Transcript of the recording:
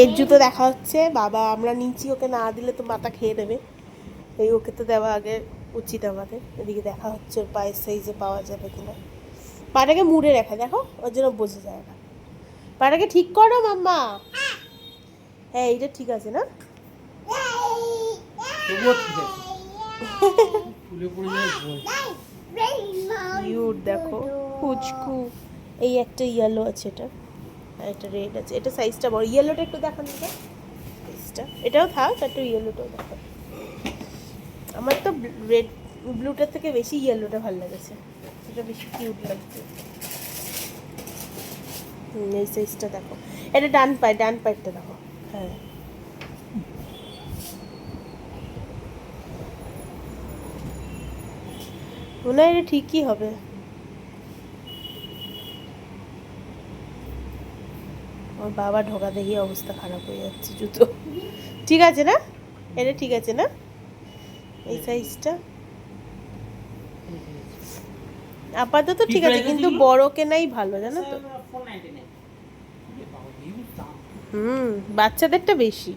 এর জুতো দেখা হচ্ছে, বাবা আমরা নিচ্ছি, ওকে না দিলে তো মাথা খেয়ে নেবে, এই ওকে তো দেওয়া আগে উচিত আমাদের। এদিকে দেখা হচ্ছে ওর পায়ের সাইজে পাওয়া যাবে কিনা। পাটাকে মুড়ে রেখে দেখো, ওর জন্য বোঝা যায় না। পাটাকে ঠিক করো মাম্মা। হ্যাঁ এইটা ঠিক আছে না? কিউট দেখো, পুচকু। এই একটা ইয়েলো আছে, এটা আর একটা রেড আছে। এটা সাইজটা বড়, ইয়েলোটা একটু দেখান এটা সাইজটা। এটাও থাক, একটু ইয়েলোটাও দেখো। আমার তো রেড ব্লুটার থেকে বেশি ইয়েলোটা ভালো লেগেছে, এটা বেশি কিউট লাগছে। এই সাইজটা দেখো, এটা ডান পায়েরটা দেখো। হ্যাঁ মনে হয় এটা ঠিকই হবে। ওর বাবা ঢোকা দেখি অবস্থা খারাপ হয়ে যাচ্ছে জুতো। ঠিক আছে না? এটা ঠিক আছে না এই সাইজটা? আপাতত ঠিক আছে, কিন্তু বড় কেনাই ভালো জানো তো। বাচ্চাদেরটা বেশি।